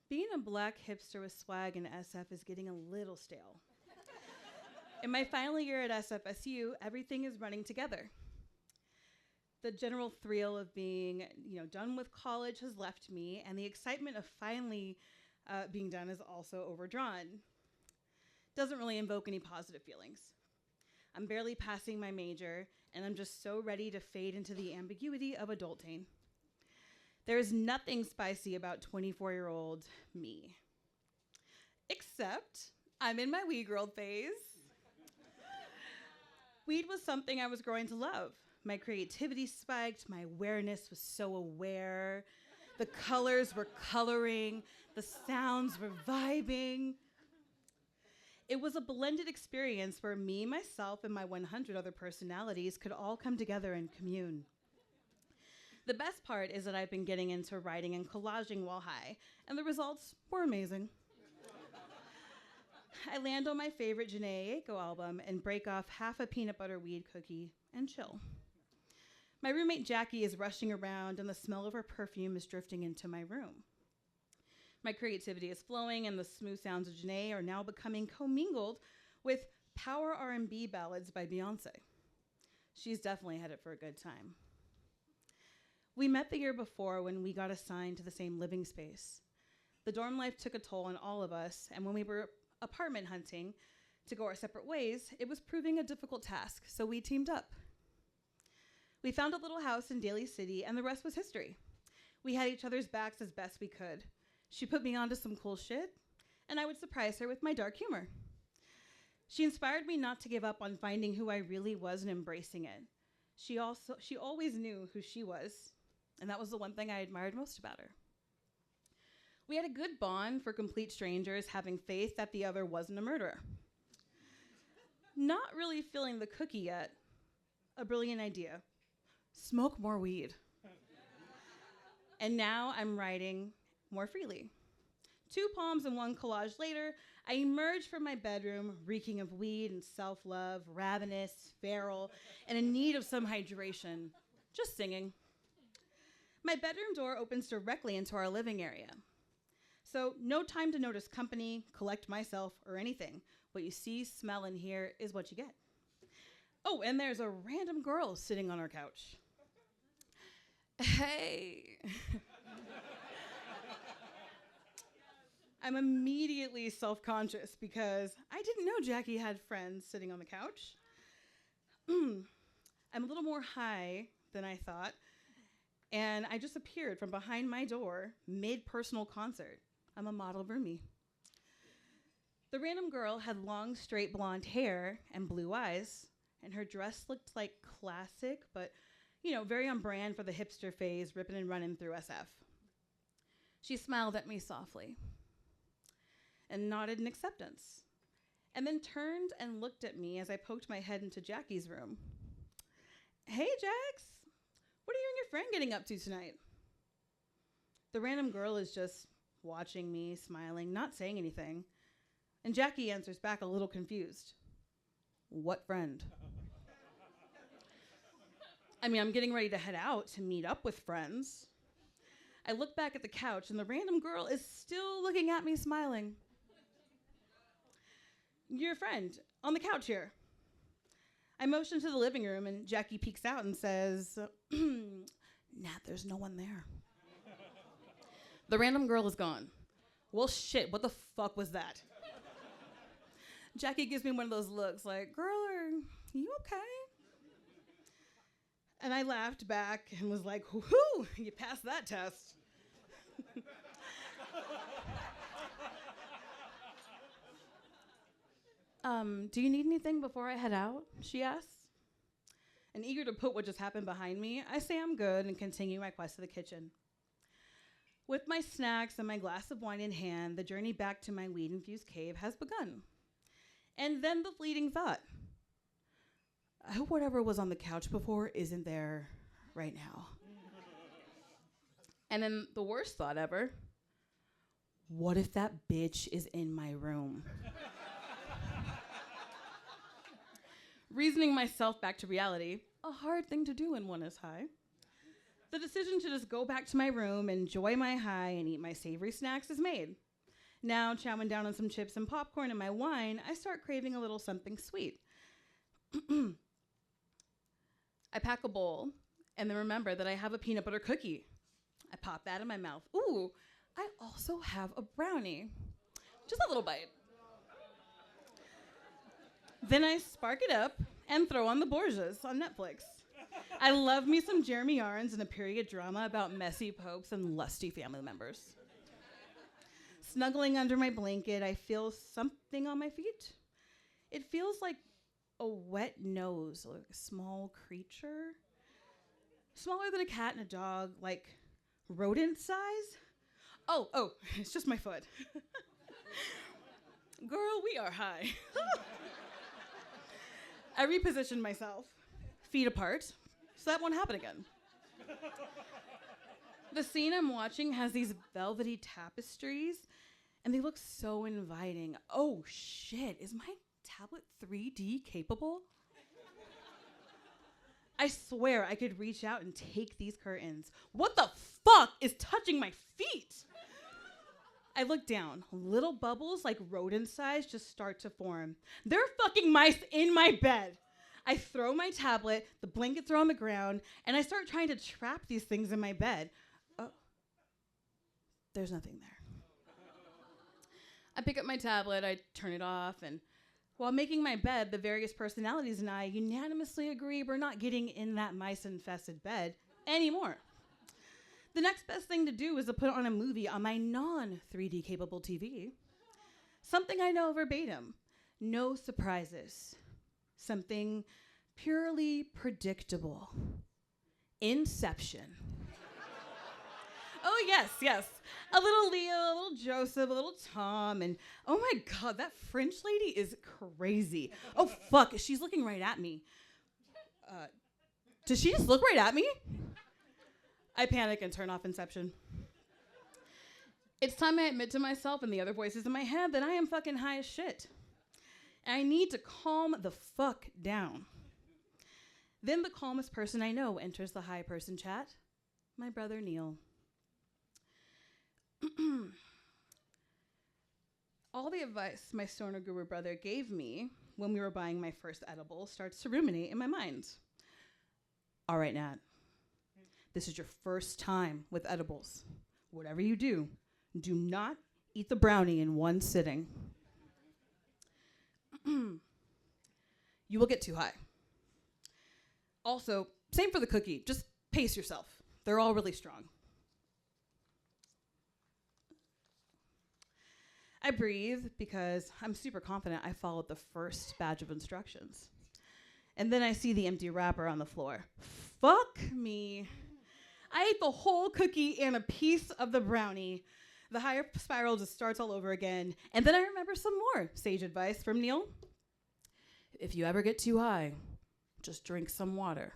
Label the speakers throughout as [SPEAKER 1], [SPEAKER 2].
[SPEAKER 1] Being a black hipster with swag in SF is getting a little stale. In my final year at SFSU, everything is running together. The general thrill of being, done with college has left me, and the excitement of finally being done is also overdrawn. Doesn't really invoke any positive feelings. I'm barely passing my major, and I'm just so ready to fade into the ambiguity of adulting. There is nothing spicy about 24-year-old me. Except I'm in my weed girl phase. Weed was something I was growing to love. My creativity spiked, my awareness was so aware. The colors were coloring, the sounds were vibing. It was a blended experience where me, myself, and my 100 other personalities could all come together and commune. The best part is that I've been getting into writing and collaging while high, and the results were amazing. I land on my favorite Janae Aiko album and break off half a peanut butter weed cookie and chill. My roommate Jackie is rushing around and the smell of her perfume is drifting into my room. My creativity is flowing and the smooth sounds of Janae are now becoming commingled with power R&B ballads by Beyonce. She's definitely headed for a good time. We met the year before when we got assigned to the same living space. The dorm life took a toll on all of us, and when we were apartment hunting to go our separate ways, it was proving a difficult task, so we teamed up. We found a little house in Daly City, and the rest was history. We had each other's backs as best we could. She put me onto some cool shit, and I would surprise her with my dark humor. She inspired me not to give up on finding who I really was and embracing it. She always knew who she was, and that was the one thing I admired most about her. We had a good bond for complete strangers, having faith that the other wasn't a murderer. Not really feeling the cookie yet, a brilliant idea. Smoke more weed. And now I'm writing more freely. 2 poems and 1 collage later, I emerge from my bedroom reeking of weed and self-love, ravenous, feral, and in need of some hydration, just singing. My bedroom door opens directly into our living area. So no time to notice company, collect myself, or anything. What you see, smell, and hear is what you get. Oh, and there's a random girl sitting on our couch. Hey. I'm immediately self-conscious because I didn't know Jackie had friends sitting on the couch. I'm a little more high than I thought, and I just appeared from behind my door mid-personal concert. I'm a model roomie. The random girl had long, straight blonde hair and blue eyes, and her dress looked like classic, but very on brand for the hipster phase, ripping and running through SF. She smiled at me softly and nodded in acceptance, and then turned and looked at me as I poked my head into Jackie's room. Hey, Jax, what are you and your friend getting up to tonight? The random girl is just watching me, smiling, not saying anything, and Jackie answers back a little confused. What friend? I'm getting ready to head out to meet up with friends. I look back at the couch, and the random girl is still looking at me, smiling. Your friend, on the couch here. I motion to the living room, and Jackie peeks out and says, Nat, there's no one there. The random girl is gone. Well, shit, what the fuck was that? Jackie gives me one of those looks like, girl, are you okay? And I laughed back and was like, whoo, you passed that test. Do you need anything before I head out? She asks. And eager to put what just happened behind me, I say I'm good and continue my quest to the kitchen. With my snacks and my glass of wine in hand, the journey back to my weed-infused cave has begun. And then the fleeting thought, I hope whatever was on the couch before isn't there right now. And then the worst thought ever, what if that bitch is in my room? Reasoning myself back to reality, a hard thing to do when one is high. The decision to just go back to my room, enjoy my high, and eat my savory snacks is made. Now, chowing down on some chips and popcorn and my wine, I start craving a little something sweet. I pack a bowl and then remember that I have a peanut butter cookie. I pop that in my mouth. Ooh, I also have a brownie. Just a little bite. Then I spark it up and throw on the Borgias on Netflix. I love me some Jeremy Irons and a period drama about messy popes and lusty family members. Snuggling under my blanket, I feel something on my feet. It feels like a wet nose, like a small creature. Smaller than a cat and a dog, like rodent size. Oh, it's just my foot. Girl, we are high. I repositioned myself, feet apart, so that won't happen again. The scene I'm watching has these velvety tapestries, and they look so inviting. Oh shit, is my tablet 3D capable? I swear I could reach out and take these curtains. What the fuck is touching my feet? I look down. Little bubbles like rodent size just start to form. There are fucking mice in my bed. I throw my tablet, the blankets are on the ground, and I start trying to trap these things in my bed. Oh, there's nothing there. I pick up my tablet, I turn it off, and while making my bed, the various personalities and I unanimously agree we're not getting in that mice-infested bed anymore. The next best thing to do is to put on a movie on my non-3D capable TV. Something I know verbatim. No surprises. Something purely predictable. Inception. Oh, yes. A little Leo, a little Joseph, a little Tom, and oh my God, that French lady is crazy. Oh, fuck, she's looking right at me. Does she just look right at me? I panic and turn off Inception. It's time I admit to myself and the other voices in my head that I am fucking high as shit. I need to calm the fuck down. Then the calmest person I know enters the high person chat, my brother Neil. All the advice my stoner guru brother gave me when we were buying my first edible starts to ruminate in my mind. All right, Nat. This is your first time with edibles. Whatever you do not eat the brownie in one sitting. You will get too high. Also, same for the cookie. Just pace yourself. They're all really strong. I breathe because I'm super confident I followed the first batch of instructions. And then I see the empty wrapper on the floor. Fuck me. I ate the whole cookie and a piece of the brownie. The higher spiral just starts all over again. And then I remember some more sage advice from Neil. If you ever get too high, just drink some water.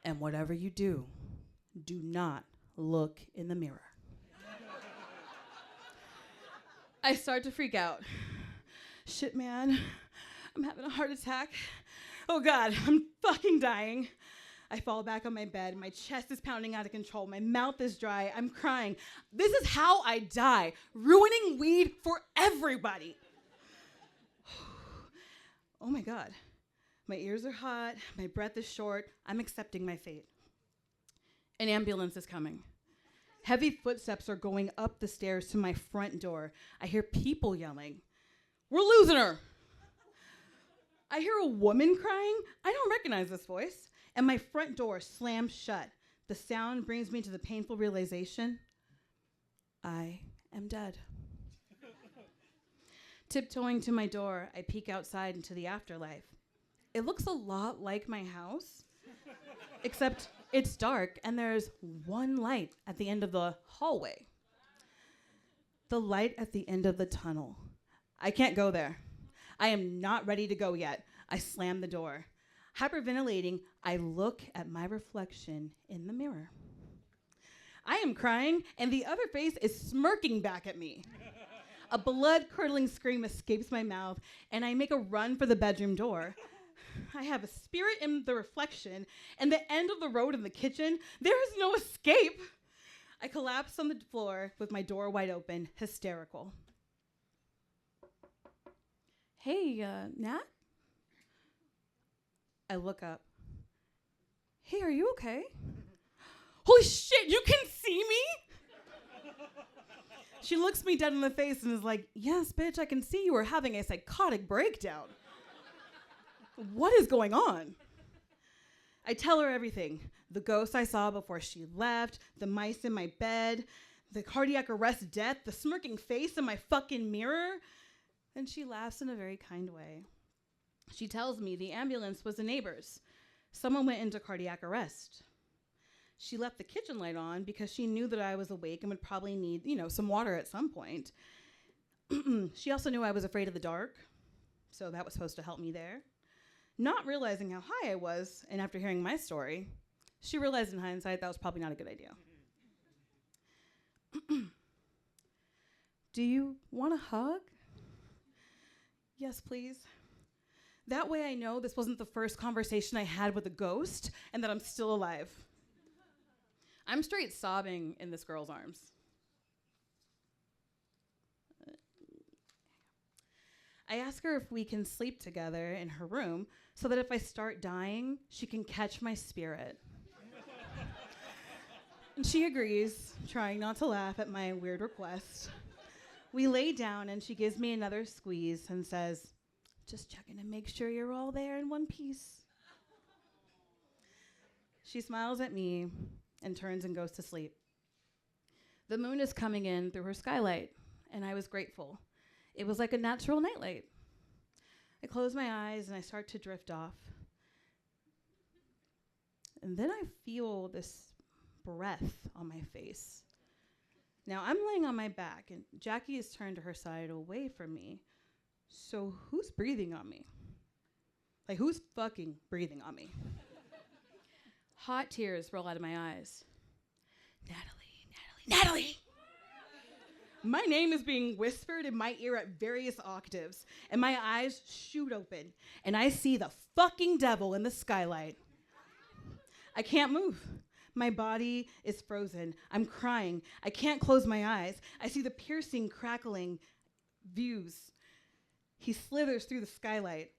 [SPEAKER 1] And whatever you do not look in the mirror. I start to freak out. Shit, man. I'm having a heart attack. Oh, God, I'm fucking dying. I fall back on my bed. My chest is pounding out of control. My mouth is dry. I'm crying. This is how I die, ruining weed for everybody. Oh, my God. My ears are hot. My breath is short. I'm accepting my fate. An ambulance is coming. Heavy footsteps are going up the stairs to my front door. I hear people yelling, "We're losing her." I hear a woman crying. I don't recognize this voice. And my front door slams shut. The sound brings me to the painful realization, I am dead. Tiptoeing to my door, I peek outside into the afterlife. It looks a lot like my house, except it's dark and there's one light at the end of the hallway. The light at the end of the tunnel. I can't go there. I am not ready to go yet. I slam the door. Hyperventilating, I look at my reflection in the mirror. I am crying, and the other face is smirking back at me. A blood-curdling scream escapes my mouth, and I make a run for the bedroom door. I have a spirit in the reflection, and the end of the road in the kitchen. There is no escape. I collapsed on the floor with my door wide open, hysterical. Hey, Nat? I look up. Hey, are you okay? Holy shit, you can see me? She looks me dead in the face and is like, yes, bitch, I can see you are having a psychotic breakdown. What is going on? I tell her everything. The ghost I saw before she left, the mice in my bed, the cardiac arrest death, the smirking face in my fucking mirror. And she laughs in a very kind way. She tells me the ambulance was a neighbor's. Someone went into cardiac arrest. She left the kitchen light on because she knew that I was awake and would probably need, some water at some point. She also knew I was afraid of the dark, so that was supposed to help me there. Not realizing how high I was, and after hearing my story, she realized in hindsight that was probably not a good idea. Do you want a hug? Yes, please. That way I know this wasn't the first conversation I had with a ghost and that I'm still alive. I'm straight sobbing in this girl's arms. I ask her if we can sleep together in her room so that if I start dying, she can catch my spirit. And she agrees, trying not to laugh at my weird request. We lay down and she gives me another squeeze and says, just checking to make sure you're all there in one piece. She smiles at me and turns and goes to sleep. The moon is coming in through her skylight, and I was grateful. It was like a natural nightlight. I close my eyes and I start to drift off. And then I feel this breath on my face. Now I'm laying on my back and Jackie is turned to her side away from me. So who's breathing on me? Like, who's fucking breathing on me? Hot tears roll out of my eyes. Natalie! My name is being whispered in my ear at various octaves, and my eyes shoot open, and I see the fucking devil in the skylight. I can't move. My body is frozen. I'm crying. I can't close my eyes. I see the piercing, crackling views. He slithers through the skylight,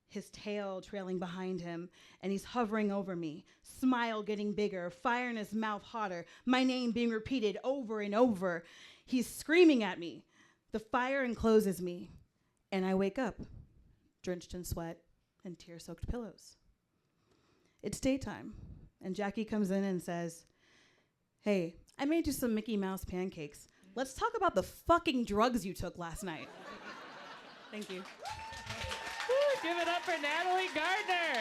[SPEAKER 1] his tail trailing behind him, and he's hovering over me, smile getting bigger, fire in his mouth hotter, my name being repeated over and over. He's screaming at me. The fire encloses me, and I wake up, drenched in sweat and tear-soaked pillows. It's daytime, and Jackie comes in and says, hey, I made you some Mickey Mouse pancakes. Let's talk about the fucking drugs you took last night. Thank you.
[SPEAKER 2] Woo, give it up for Natalie Gardner.